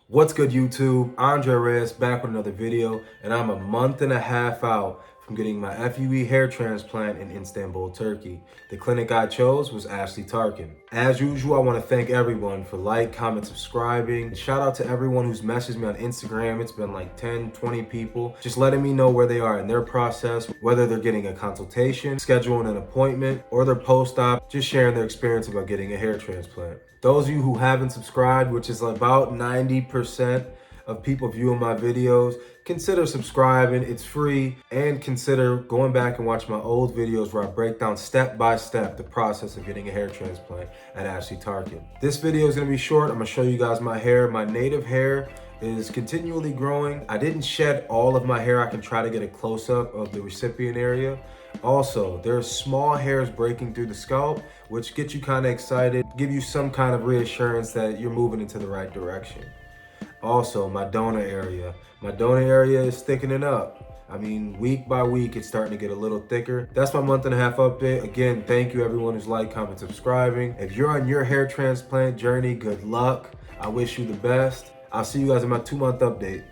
What's good, YouTube? Andre Reyes back with another video, and I'm a month and a half out from getting my FUE hair transplant in Istanbul, Turkey. The clinic I chose was Asli Tarcan. As usual, I want to thank everyone for comment, subscribing. Shout out to everyone who's messaged me on Instagram. It's been like 10, 20 people just letting me know where they are in their process, whether they're getting a consultation, scheduling an appointment, or they're post-op, just sharing their experience about getting a hair transplant. Those of you who haven't subscribed, which is about 90% of people viewing my videos, consider subscribing. It's free. And consider going back and watching my old videos where I break down step by step the process of getting a hair transplant at Asli Tarcan. This video is going to be short. I'm going to show you guys my hair. My native hair is continually growing. I didn't shed all of my hair. I can try to get a close-up of the recipient area. Also, there's small hairs breaking through the scalp, which get you kind of excited, give you some kind of reassurance that you're moving into the right direction. Also, my donor area. My donor area is thickening up. I mean, week by week, it's starting to get a little thicker. That's my month and a half update. Again, thank you everyone who's comment, subscribing. If you're on your hair transplant journey, good luck. I wish you the best. I'll see you guys in my 2-month update.